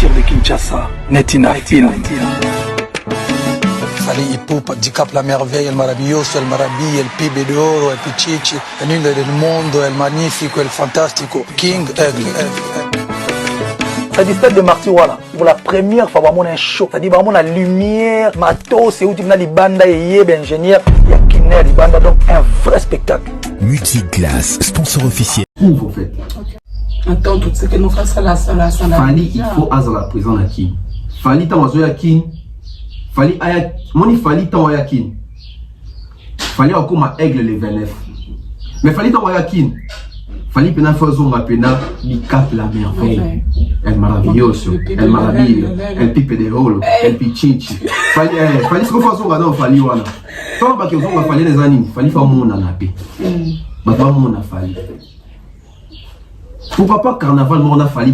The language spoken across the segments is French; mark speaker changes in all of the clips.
Speaker 1: partir de Kinshasa, Netina Fina.
Speaker 2: Fali Ipupa, Dicap la merveille, el maravilloso, el maravilla, el pibe de oro, el pichichi, el lindo del mundo, el magnifico, el fantastico, King Aigle.
Speaker 1: Ça dit stade de Martiwala. Pour la première fois, vraiment un show. Ça dit vraiment la lumière, matos, c'est où tu venais banda et yeb ingénieur, il y a Kiné banda, donc un vrai spectacle.
Speaker 3: Multiglass, sponsor officiel.
Speaker 4: Ouvre en fait.
Speaker 5: Attends, tout ce que nous faisons là,
Speaker 4: Fali, il faut à la prison à qui. Fali, t'as besoin à qui. Fali, moni Fali, t'as besoin à qui. Fali, encore ma aigle le 29. Mais Fali, t'as besoin à qui. Fali, pena faisons ma pena, il capte la merveille. El maravilloso, el maravillo, el pipe de oro, el pichinchi. Fali, ce qu'on faisons là, Fali, voilà. Tant que vous avez Fali les animes, Fali, faut mon anapé. Bah, mon a Fali. Pourquoi pas carnaval moi on a fallu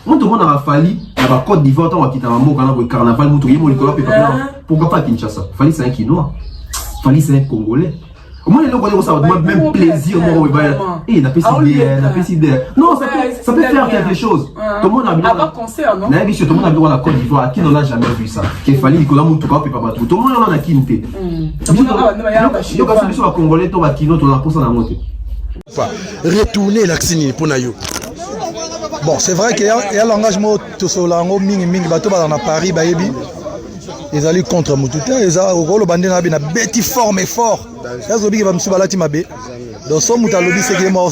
Speaker 4: on te demande à Fali à la Côte d'Ivoire on va quitter un carnaval pourquoi pas Kinshasa Fali c'est un Quinois Fali c'est un Congolais moi les gens ça va même plaisir moi et n'a pas idée non ça peut faire quelque chose tout le monde a bien
Speaker 5: avant concert non
Speaker 4: tout le monde a bien la Côte d'Ivoire qui n'en a jamais vu ça qu'il fallait Nicolas Moutoua peut pas tout le monde en a quitté donc c'est sur Congolais toi Kino tu as pour ça la montée
Speaker 6: retourner l'accès pour Nayo. Bon, c'est vrai qu'il y a l'engagement tout sur l'ango mingi bateau dans Paris bayebi. Ils allaient contre Mututa, ils ont rôle bandé na bina beti forme fort. Ils ont dit que va monsieur balati mabe. Donc son mutalobi c'est que moi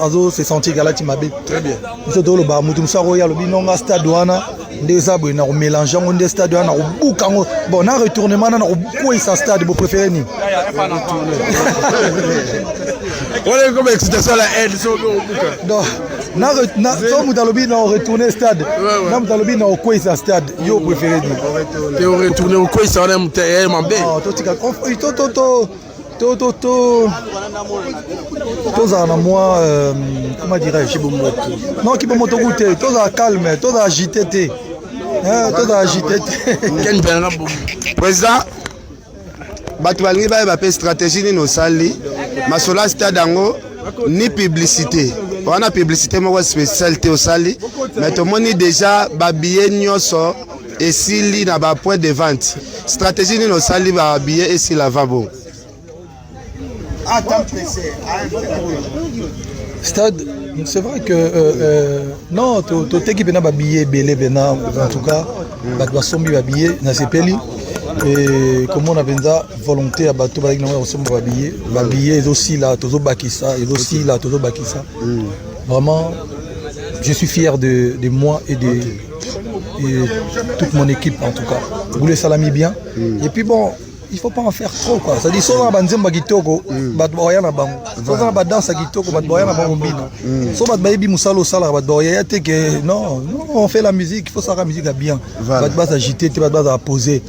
Speaker 6: azo se sentir galati mabe très bien. Ils ont le ba mutumsa royal lobi non stade wana des abou na mélanger on des stade wana buka bon na retournement na ko isa stade vous préférez ni.
Speaker 7: On est comme excitation la haine sur le buka.
Speaker 6: Donc na so mutalobi na retourner stade. Na mutalobi na ko isa stade yo préférez ni.
Speaker 7: Tu retourner au ko isa na muteye mambe.
Speaker 6: Oh to tika tous à moi, comment dirais-je, non, qui peut m'auto-goûter, tous à calme, tous à agiter, tous à agiter.
Speaker 7: Président,
Speaker 8: Batouali va faire stratégie ni nos salles, mais sur la stade ni publicité. On a publicité, moi spécialité au salles, mais tout le monde est déjà babillé nyoso et s'il n'a pas point de vente. Stratégie ni nos salles va habiller et s'il la va bon.
Speaker 6: Stade, c'est vrai que non, toute équipe n'a pas billet belé bena en tout cas, bah sombi va billet na sepeli et comme on a ça volonté à bateau ba na sombi va billet aussi là tozo bakisa et aussi là tozo bakisa. Vraiment je suis fier de moi et de toute mon équipe en tout cas. Vous les salami bien et puis bon il faut pas en faire trop quoi. Ça dit souvent banzemba kitoko bat boya na bango. Souvent ba danse kitoko bat boya na bango bino. Souvent ba yebi musalo sala bat boya te que non on fait la musique, il faut ça la musique bien. Bat bas agiter, bat bas poser.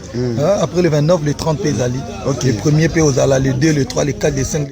Speaker 6: Après le 29, les 30 pays ali. Les premiers pays aux ala, les 2, les 3, les 4, les 5.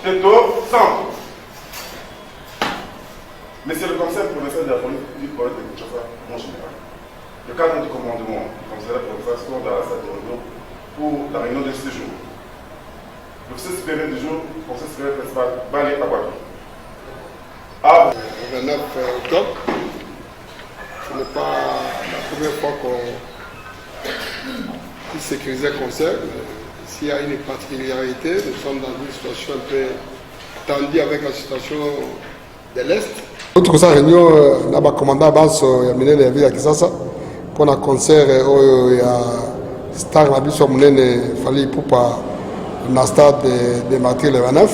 Speaker 9: Teto, centre. Monsieur le commissaire provincial de la police du Province de Kinshasa, mon général. Le cadre du commandement du commissariat provincial sort dans la salle de réunion pour la réunion de ce jour. L'officier supérieur du jour, l'officier supérieur principal, Balé Abatou.
Speaker 10: Le 29 octobre, ce n'est pas la première fois qu'on sécurise un concert. S'il y a une particularité, nous sommes dans une situation un peu tendue avec la situation de l'Est. Notre réunion, nous avons commandé à base de la ville de Kisasa pour un concert il y a Star Nabi Somunene Fali Poupa dans le stade de Martyrs le 29.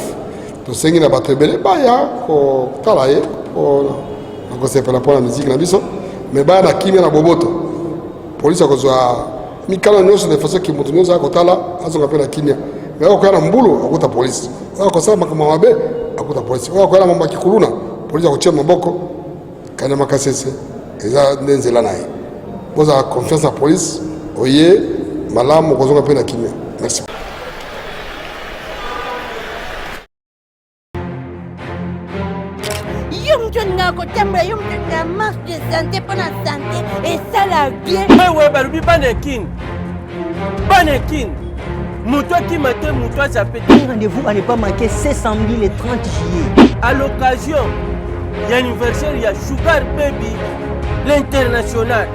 Speaker 10: Nous avons une batterie belle, il y a un travail pour la musique. Mais il y a un kimi na boboto. La police a mikala nyonso de façon ki mutu nyonso akotala azonga na kimia mais akoya na mbulu akuta police akosala makama mabe akuta police akoya mambo kikuluna police akotia maboko kana makasese eza nzela naye boza confiance na police oye malamu kozonga na kimia. Merci.
Speaker 11: La marche de santé pour la santé et ça la bien.
Speaker 12: Ouais, balubi banekin. Banekin. Moutoua qui matin, moutoua ça fait.
Speaker 13: Rendez-vous à ne pas manquer 700 000 le 30 juillet.
Speaker 12: À l'occasion, il y a l'anniversaire, il y a Sugar Baby, l'international.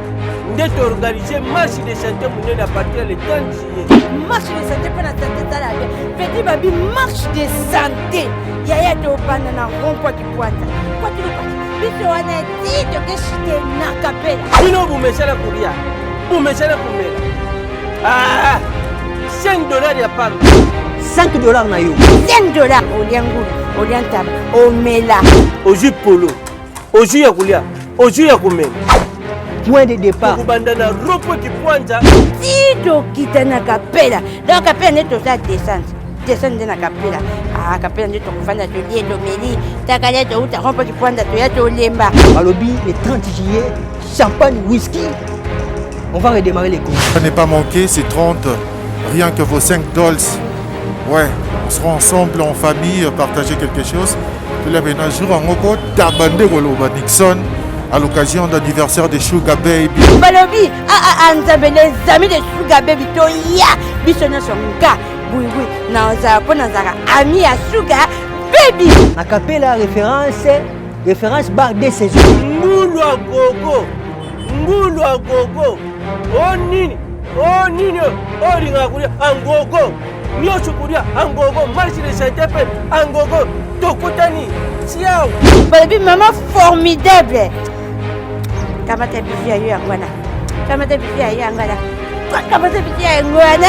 Speaker 12: Nous avons organisé marche de santé pour à partir du 30 juillet.
Speaker 11: Marche de santé pour la santé, ça la bien. Petit baby, marche de santé. Yaya te opana na rond-point qui pointe. Quoi tu le passes? Biso wana dit que j'étais na capella.
Speaker 12: Bino bumeshala kulia. Bumeshala kumela. Ah! $5 ya par.
Speaker 13: $5 na yo.
Speaker 11: $5 oliangulu, oliantaba, omela.
Speaker 12: Oju polo. Oju ya kulia. Oju ya kumela.
Speaker 13: Point de départ.
Speaker 12: Kubandana ropo qui pointe.
Speaker 11: Tito kita na capella. Dans capella neto ça descente. Descendre na capella. Ah, capella neto kufanya tulie domeli. Takale to uta rompo qui pointe to ya to lemba.
Speaker 13: Balobi le 30 juillet, champagne, whisky. On va redémarrer les cours.
Speaker 14: Ne pas manquer, c'est 30, rien que vos $5. Ouais, on sera ensemble en famille, partager quelque chose. Puis là, maintenant, jour en Oko, Tabande Goloba Nixon, à l'occasion d'anniversaire de Sugar Baby.
Speaker 11: Balobi, les amis de Sugar Baby, to ya, bisona songa. Oui, oui, naza ami à Sugar Baby.
Speaker 13: A capella référence bar de saison.
Speaker 12: Ngulu a gogo. Ngulu a gogo. Oh nini, oh ringa kulia angogo. Nyocho kulia angogo. Marche de Saint-Épée angogo. Tokotani. Ciao.
Speaker 11: Baby, maman formidable. Kamata bifi ayo angwana. Kamata bifi ayo angwana. Kamata bifi ayo angwana.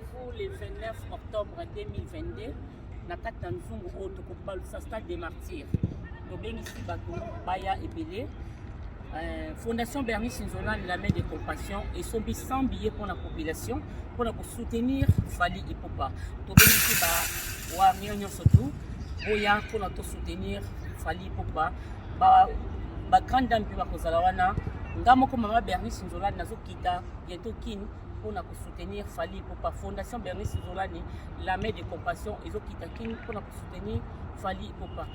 Speaker 5: rendez-vous le 29 octobre 2022 na kati na nzungu oyo tokobalusa stade des martyrs tobengisi bato baya ebele. Fondation Bernice Nzolani, la main de compassion, et sombi 100 billets pour la population, pour soutenir Fally Ipupa. Tobengisi ba wa réunion surtout, boya pour la soutenir Fally Ipupa. Ba grande dame pe ba kozala wana, ngamo ko mama Bernice Nzolani nazo kita bientôt kin pour na soutenir Fally Ipupa. Fondation Bernice Nzolani, la main de compassion, et zo kita kin pour soutenir Fally Ipupa.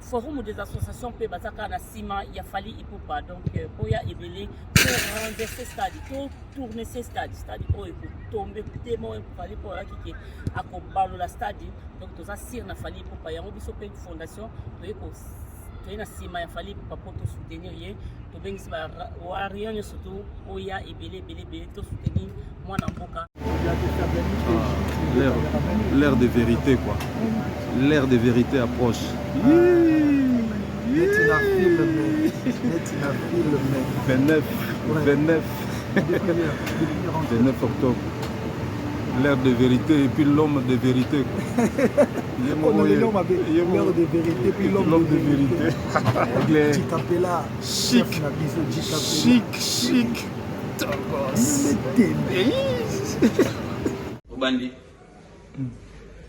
Speaker 5: Forum des associations peut bataka na sima il a Fally Ipupa donc boya ebele pour rendre ce stade pour tourner ce stade oh pour tomber tellement Fally pour qui akobalo la stade donc tous assir na Fally Ipupa yango biso pe fondation to na sima ya Fally Ipupa pour to soutenir ye to bengisi ba warion surtout oya ebele to soutenir moi na mboka.
Speaker 15: L'ère de vérité quoi. L'ère de vérité approche. 29 octobre. L'ère de vérité et puis l'homme de vérité.
Speaker 6: L'heure de vérité puis l'homme de vérité.
Speaker 15: Chic.
Speaker 16: Obandi.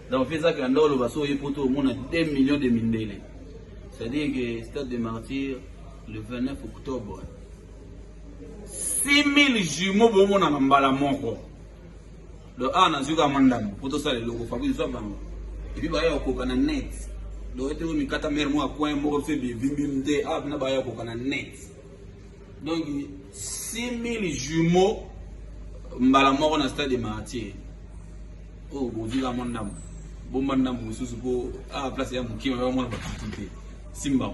Speaker 16: Donc, fait ça que l'on va sauver pour tout le monde 2 millions de mindele. C'est-à-dire que Stade des Martyrs, le 29 octobre, 6000 jumeaux pour mon ambala moko. Donc, on a eu un mandat pour tout ça, le logo Fabrice Zabango. Et puis, il y a un net. Donc, il y a un mère moi coin moko fait des bimimte, ah, na ba ya ko kana net. Donc, 6000 jumeaux mbala moko na Stade des Martyrs. Oh, bon Dieu, mon âme. Bon madame mususu ko a place ya mukima ba mona bakitite simba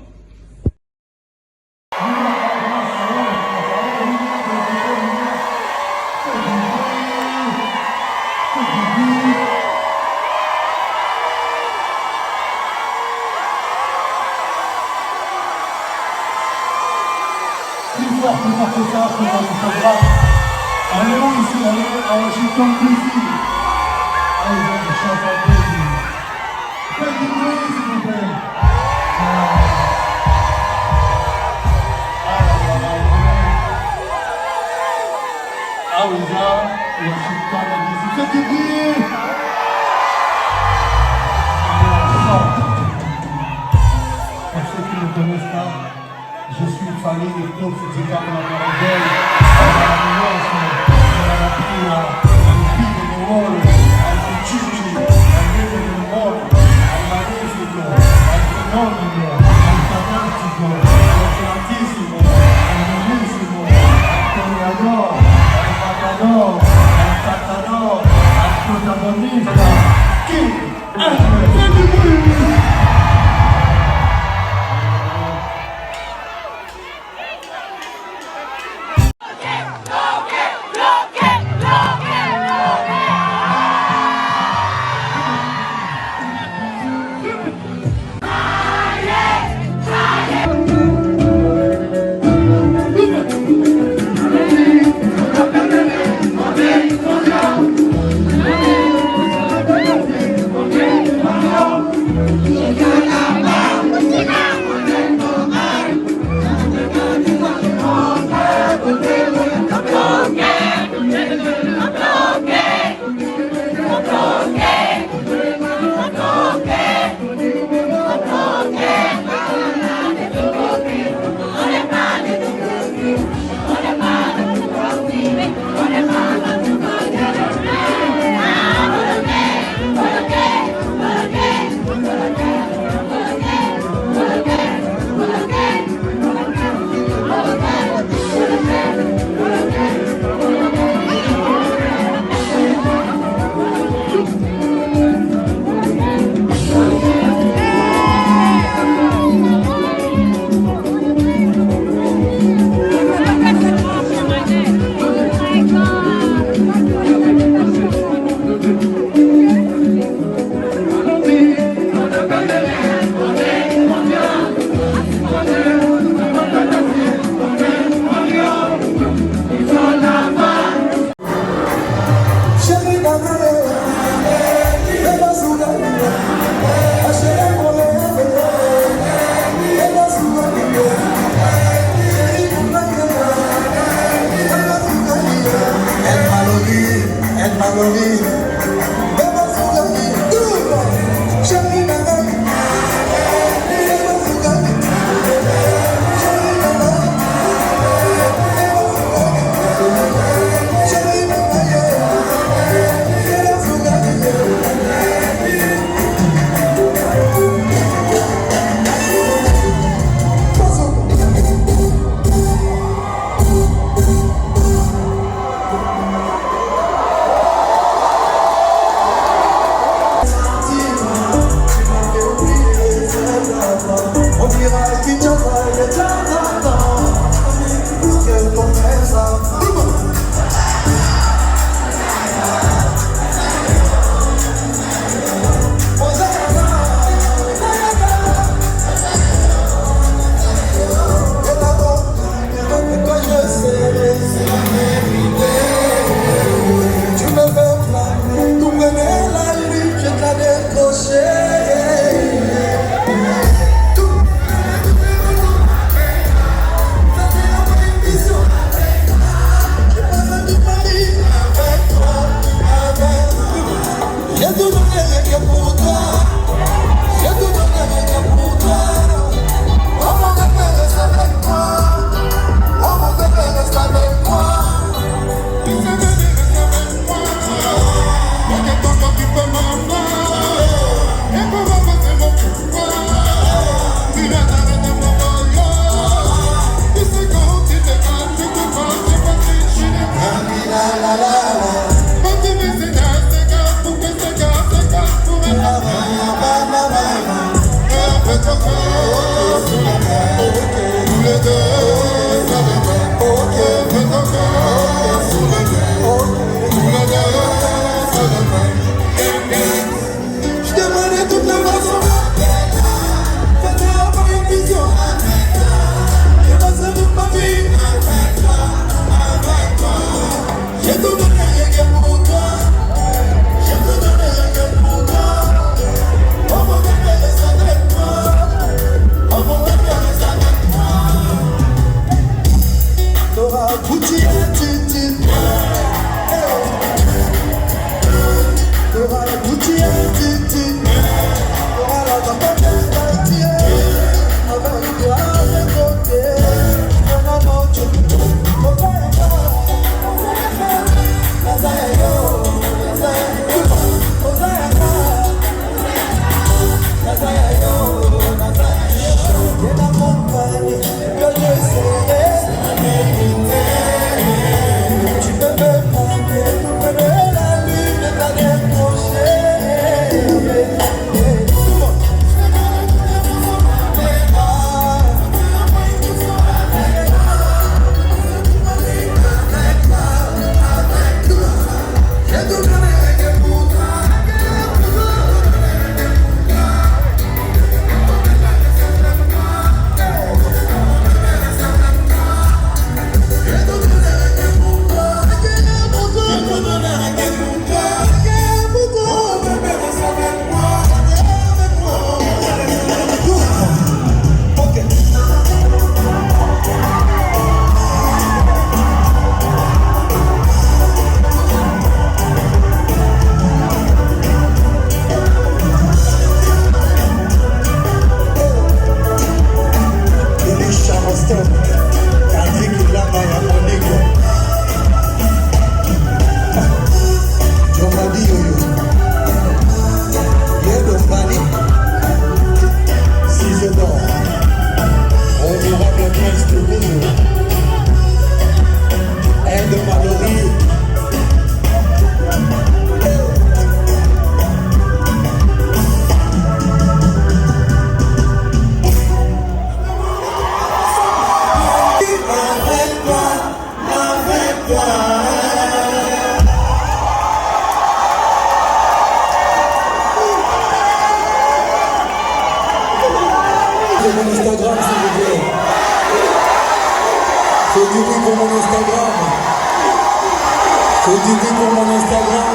Speaker 17: Allez-y ici, allez, je t'en prie. Allez, je chante. Faites du bruit, s'il vous plaît. Ah oui, là, je suis pas la musique. Faites du bruit. Pour ceux qui ne me connaissent pas, je suis Fally Ipupa, c'est pas mon appareil. Je demandais toutes les façons. Faites avoir une vision. Je passe toute ma vie. J'ai tout donné rien pour toi. J'ai tout donné rien pour toi. On va me faire ça avec moi. On va me faire ça avec moi. T'auras Gucci et Titi. T'auras la Gucci et Titi. T'auras la campagne de Titi. Avec toi à mes côtés. On a notre mon Instagram, s'il vous plaît. Fais du bruit pour mon Instagram. Fais du bruit pour mon Instagram.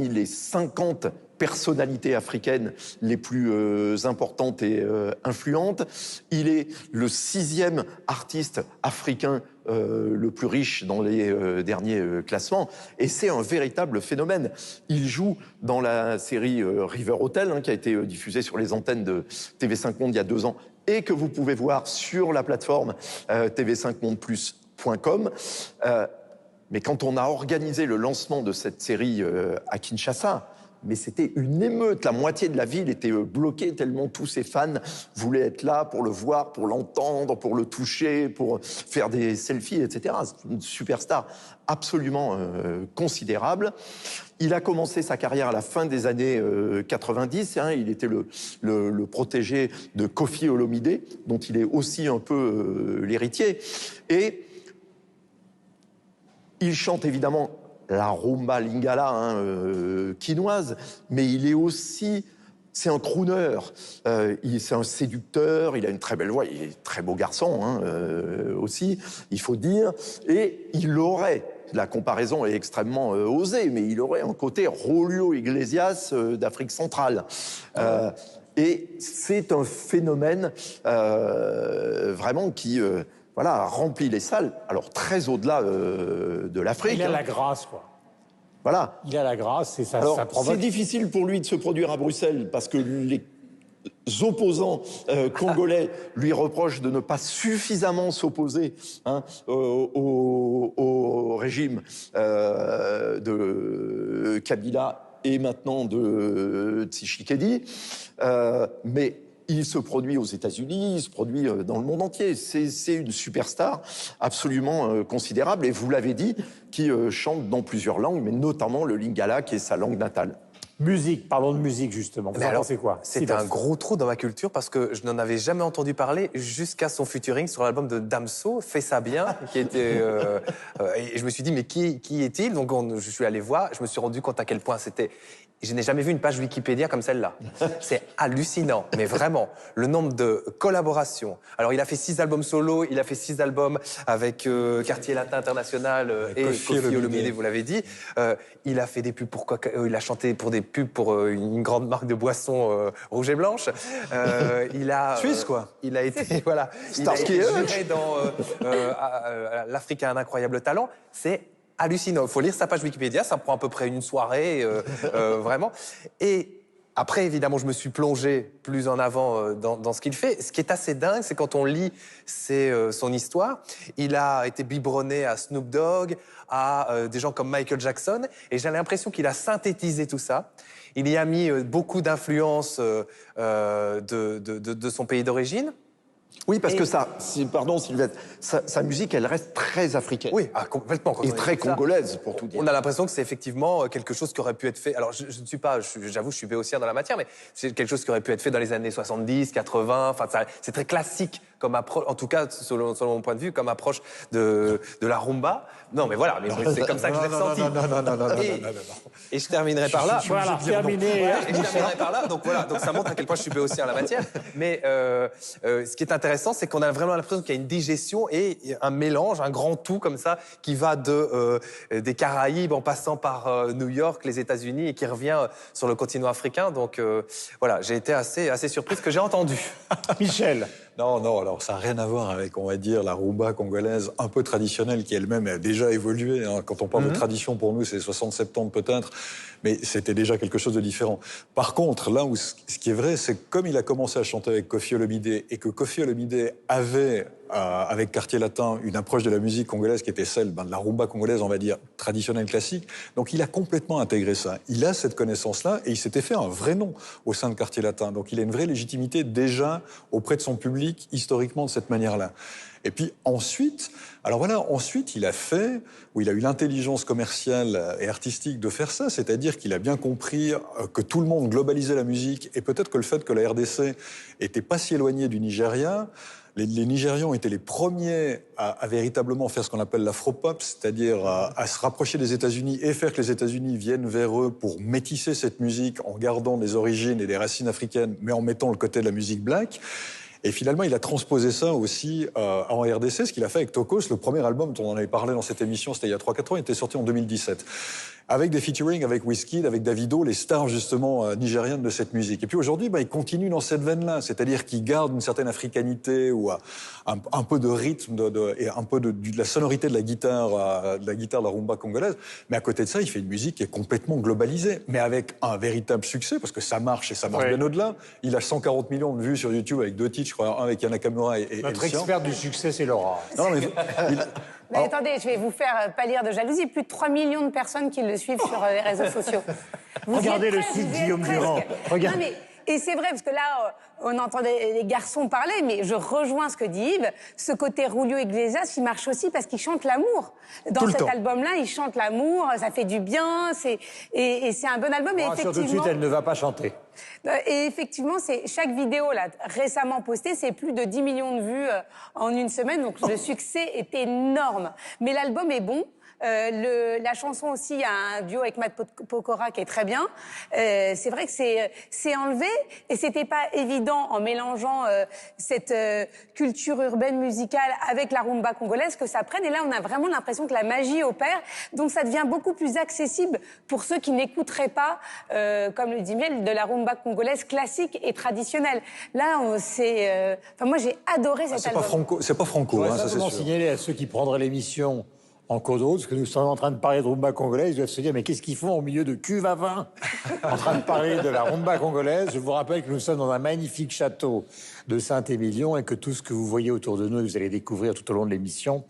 Speaker 18: Les 50 personnalités africaines les plus importantes et influentes. Il est le 6e artiste africain le plus riche dans les derniers classements. Et c'est un véritable phénomène. Il joue dans la série River Hotel, qui a été diffusée sur les antennes de TV5 Monde il y a 2 ans et que vous pouvez voir sur la plateforme tv5mondeplus.com. Mais quand on a organisé le lancement de cette série à Kinshasa, mais c'était une émeute. La moitié de la ville était bloquée tellement tous ses fans voulaient être là pour le voir, pour l'entendre, pour le toucher, pour faire des selfies, etc. C'est une superstar absolument considérable. Il a commencé sa carrière à la fin des années 90. Il était le protégé de Koffi Olomide, dont il est aussi un peu l'héritier. Et il chante évidemment la rumba lingala quinoise, mais il est aussi, c'est un crooner, c'est un séducteur, il a une très belle voix, il est un très beau garçon aussi, il faut dire, et il aurait, la comparaison est extrêmement osée, mais il aurait un côté Julio Iglesias d'Afrique centrale. Et c'est un phénomène vraiment qui... voilà, remplit les salles, alors très au-delà de l'Afrique.
Speaker 19: Il a la grâce, quoi.
Speaker 18: Voilà.
Speaker 19: Il a la grâce et ça provoque...
Speaker 18: C'est difficile pour lui de se produire à Bruxelles parce que les opposants congolais lui reprochent de ne pas suffisamment s'opposer au régime de Kabila et maintenant de Tshisekedi. Mais il se produit aux États-Unis, il se produit dans le monde entier. C'est une superstar absolument considérable. Et vous l'avez dit, qui chante dans plusieurs langues, mais notamment le lingala, qui est sa langue natale.
Speaker 19: Musique, parlons de musique justement. Vous en pensez quoi?
Speaker 20: C'est un gros trou dans ma culture parce que je n'en avais jamais entendu parler jusqu'à son featuring sur l'album de Damso, Fais ça bien, qui était. Et je me suis dit, mais qui est-il? Donc je suis allé voir, je me suis rendu compte à quel point c'était. Je n'ai jamais vu une page Wikipédia comme celle-là. C'est hallucinant, mais vraiment. Le nombre de collaborations. Alors, il a fait 6 albums solo, il a fait 6 albums avec Quartier Latin International et Koffi Olomide, vous l'avez dit. Il a fait des pubs pour il a chanté pour des pubs pour une grande marque de boissons rouge et blanche. Il a
Speaker 6: Suisse, quoi.
Speaker 20: Il a été voilà.
Speaker 18: Starsky
Speaker 20: Il a été juré dans l'Afrique a un incroyable talent. C'est hallucinant. Il faut lire sa page Wikipédia, ça prend à peu près une soirée, vraiment. Et après, évidemment, je me suis plongé plus en avant dans ce qu'il fait. Ce qui est assez dingue, c'est quand on lit son histoire, il a été biberonné à Snoop Dogg, à des gens comme Michael Jackson, et j'ai l'impression qu'il a synthétisé tout ça. Il y a mis beaucoup d'influences de son pays d'origine.
Speaker 18: Oui, parce que pardon Sylvette, sa musique, elle reste très africaine.
Speaker 20: Oui, complètement.
Speaker 18: Et très congolaise, pour tout dire.
Speaker 20: On a l'impression que c'est effectivement quelque chose qui aurait pu être fait. Alors, je ne suis pas, j'avoue, je suis béotien dans la matière, mais c'est quelque chose qui aurait pu être fait dans les années 70, 80. Enfin, c'est très classique comme approche, en tout cas, selon mon point de vue, comme approche de la rumba. Non, mais voilà, mais c'est comme ça que je l'ai ressenti. Et je terminerai par là.
Speaker 19: Voilà, terminé.
Speaker 20: Et je terminerai par là. Donc voilà, donc ça montre à quel point je suis béotien en la matière. Mais ce qui est intéressant, c'est qu'on a vraiment l'impression qu'il y a une digestion et un mélange, un grand tout comme ça, qui va des Caraïbes en passant par New York, les États-Unis, et qui revient sur le continent africain. Donc voilà, j'ai été assez surpris de ce que j'ai entendu.
Speaker 19: Michel.
Speaker 21: Non, non, alors ça n'a rien à voir avec, on va dire, la rumba congolaise un peu traditionnelle qui elle-même a déjà évolué. Hein. Quand on parle de tradition, pour nous, c'est 60-70 peut-être, mais c'était déjà quelque chose de différent. Par contre, là où ce qui est vrai, c'est que comme il a commencé à chanter avec Koffi Olomide et que Koffi Olomide avait, avec Quartier Latin, une approche de la musique congolaise qui était celle de la rumba congolaise, on va dire, traditionnelle, classique, donc il a complètement intégré ça. Il a cette connaissance-là et il s'était fait un vrai nom au sein de Quartier Latin. Donc il a une vraie légitimité déjà auprès de son public, historiquement de cette manière-là. Et puis ensuite, alors voilà, ensuite il a fait, où il a eu l'intelligence commerciale et artistique de faire ça, c'est-à-dire qu'il a bien compris que tout le monde globalisait la musique et peut-être que le fait que la RDC était pas si éloignée du Nigeria, les Nigérians étaient les premiers à véritablement faire ce qu'on appelle l'afropop, c'est-à-dire à se rapprocher des États-Unis et faire que les États-Unis viennent vers eux pour métisser cette musique en gardant des origines et des racines africaines, mais en mettant le côté de la musique black. Et finalement, il a transposé ça aussi en RDC, ce qu'il a fait avec Tokos. Le premier album dont on en avait parlé dans cette émission, c'était il y a 3-4 ans, il était sorti en 2017. Avec des featuring, avec Wizkid, avec Davido, les stars justement nigériennes de cette musique. Et puis aujourd'hui, il continue dans cette veine-là, c'est-à-dire qu'il garde une certaine africanité ou un peu de rythme et un peu de la sonorité de la guitare de la rumba congolaise. Mais à côté de ça, il fait une musique qui est complètement globalisée, mais avec un véritable succès, parce que ça marche et ça marche bien au-delà. Il a 140 millions de vues sur YouTube avec 2 titres, je crois, un avec Yana Nakamura et
Speaker 19: notre expert du succès, c'est Laura.
Speaker 21: Non, mais
Speaker 22: Mais attendez, je vais vous faire pâlir de jalousie. Plus de 3 millions de personnes qui le suivent sur les réseaux sociaux.
Speaker 19: Regardez le site Guillaume Durand.
Speaker 22: Regardez. Non, mais, et c'est vrai, parce que là, on entendait les garçons parler, mais je rejoins ce que dit Yves. Ce côté Julio Iglesias, il marche aussi parce qu'il chante l'amour. Dans cet album-là, il chante l'amour, ça fait du bien, et c'est un bon album.
Speaker 19: Bon, effectivement, tout de suite, elle ne va pas chanter.
Speaker 22: Et effectivement, chaque vidéo là, récemment postée, c'est plus de 10 millions de vues en une semaine, donc le succès est énorme. Mais l'album est bon. La chanson aussi, il y a un duo avec Matt Pokora qui est très bien. C'est vrai que c'est enlevé et c'était pas évident en mélangeant cette culture urbaine musicale avec la rumba congolaise que ça prenne. Et là, on a vraiment l'impression que la magie opère. Donc, ça devient beaucoup plus accessible pour ceux qui n'écouteraient pas, comme le dit Miel, de la rumba congolaise classique et traditionnelle. Là, moi, j'ai adoré cet album.
Speaker 21: C'est pas franco,
Speaker 19: hein,
Speaker 21: ça c'est sûr.
Speaker 19: Signaler à ceux qui prendraient l'émission en cours d'autre, parce que nous sommes en train de parler de rumba congolaise, ils doivent se dire, mais qu'est-ce qu'ils font au milieu de cuve à vin en train de parler de la rumba congolaise. Je vous rappelle que nous sommes dans un magnifique château de Saint-Émilion et que tout ce que vous voyez autour de nous, et vous allez découvrir tout au long de l'émission,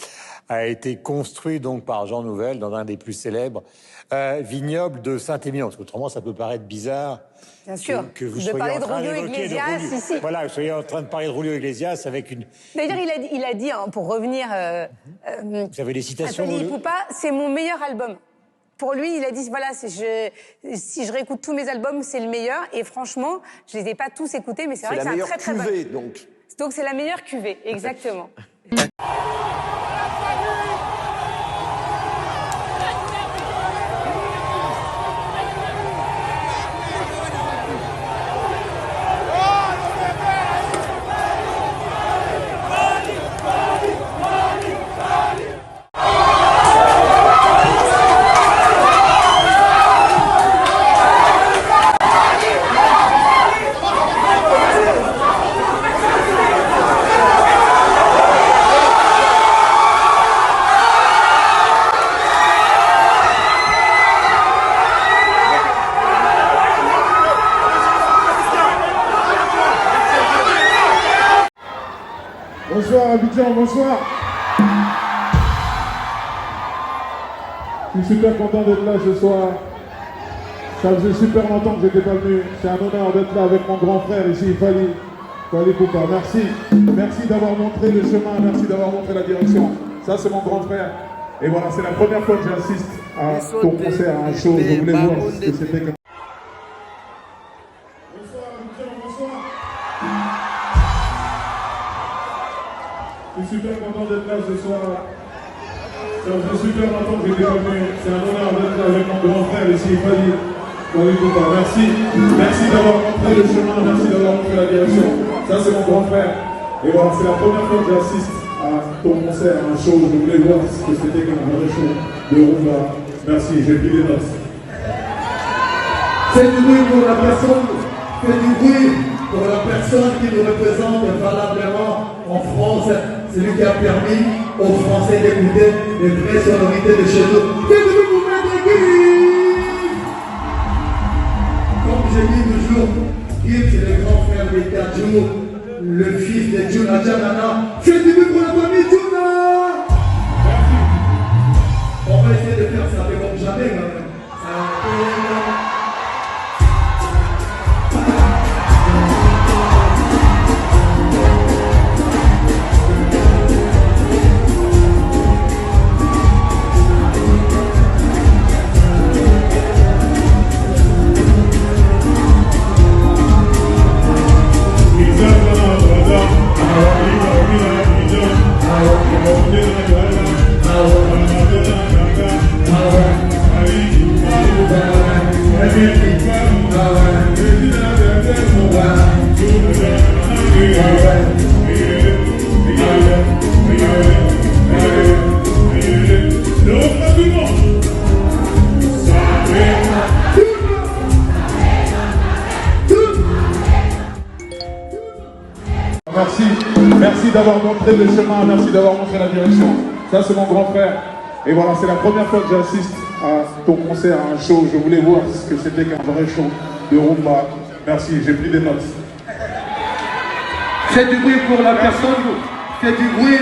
Speaker 19: a été construit donc par Jean Nouvel dans un des plus célèbres vignobles de Saint-Émilion. Parce qu'autrement, ça peut paraître bizarre.
Speaker 22: Bien sûr.
Speaker 19: Que vous soyez en train d'évoquer voilà, vous soyez en train de parler de Julio Iglesias avec une...
Speaker 22: D'ailleurs, il a dit, hein, pour revenir...
Speaker 19: vous avez des citations
Speaker 22: Anthony Poupa, c'est mon meilleur album. Pour lui, il a dit, voilà, si je réécoute tous mes albums, c'est le meilleur. Et franchement, je les ai pas tous écoutés, mais c'est vrai que c'est un très très bon.
Speaker 18: C'est la meilleure cuvée,
Speaker 22: Donc c'est la meilleure cuvée, exactement.
Speaker 23: Bonsoir Abidjan, bonsoir. Je suis super content d'être là ce soir. Ça faisait super longtemps que j'étais pas venu. C'est un honneur d'être là avec mon grand frère ici, Fally Poupa. Merci. Merci d'avoir montré le chemin, merci d'avoir montré la direction. Ça c'est mon grand frère. Et voilà, c'est la première fois que j'assiste à ton concert, à un show. Je voulais voir ce que c'était comme... Je suis super content d'être là ce soir. Ça faisait super longtemps que j'étais pas venu. C'est un honneur d'être là avec mon grand frère ici, Fally Poupa. Merci. Merci d'avoir montré le chemin, merci d'avoir montré la direction. Ça c'est mon grand frère. Et voilà, c'est la première fois que j'assiste à ton concert, à un show. Je voulais voir ce que c'était comme un vrai show de rumba. Merci, j'ai pris des notes. Faites du bruit pour la personne. Faites du bruit.
Speaker 17: pour la personne qui nous représente valablement en France, celui qui a permis aux Français d'écouter les vraies sonorités de chez nous. Comme je dis toujours, Gibbs c'est le grand frère de Tadjou, le fils de Juna Janana. Faites du bruit pour la famille Juna. On va essayer de faire ça, mais comme jamais quand même.
Speaker 23: Merci d'avoir montré le chemin, merci d'avoir montré la direction. Ça c'est mon grand frère. Et voilà, c'est la première fois que j'assiste à ton concert, à un show. Je voulais voir ce que c'était qu'un vrai show de rumba. Merci, j'ai pris des notes.
Speaker 17: Faites du bruit pour la personne, faites du bruit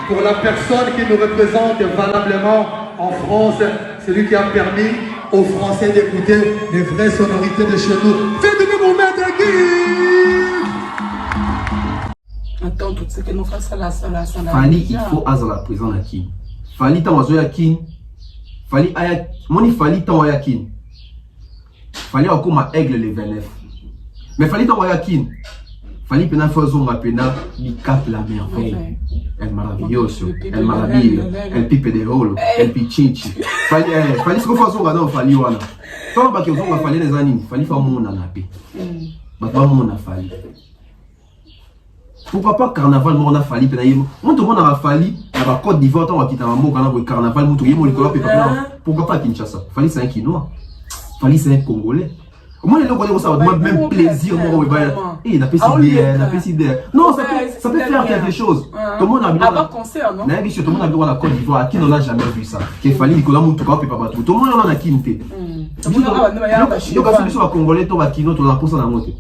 Speaker 17: pour la personne qui nous représente valablement en France, celui qui a permis aux Français d'écouter les vraies sonorités de chez nous. Faites du bruit pour Maître Gibbs.
Speaker 5: Attends, tout ce que nous faisons là,
Speaker 4: Fali, il faut à la prison à qui? Fali, t'as oiseau à qui? Fali, moni Fali, t'as oiseau à qui? Fali, encore ma aigle les 29. Mais Fali, t'as oiseau à qui? Fali, pena faisons ma pena, il capte la merveille. Elle maravilloso, elle maraville, elle pipe des rôles, elle pichinchi. Fali, ce qu'on faisons là, Fali, voilà. Tant que vous avez Fali les animes, Fali, faut mon anapé. Bah, pas mon Fali. Pourquoi pas carnaval moi on a fallu on tout le monde a fallu à la Côte d'Ivoire on va quitter un mot quand carnaval pourquoi pas Kinshasa Fali c'est un Quinois Fali c'est un Congolais moi les gens ça va même plaisir moi et n'a pas si idée non ça peut faire quelque chose tout le monde a bien concert non tout le monde a bien la Côte d'Ivoire qui n'en a jamais vu ça qu'il fallait Nicolas Moutoua peut pas tout le monde en a quitté donc c'est sur Congolais toi Kino tu la pose dans la moto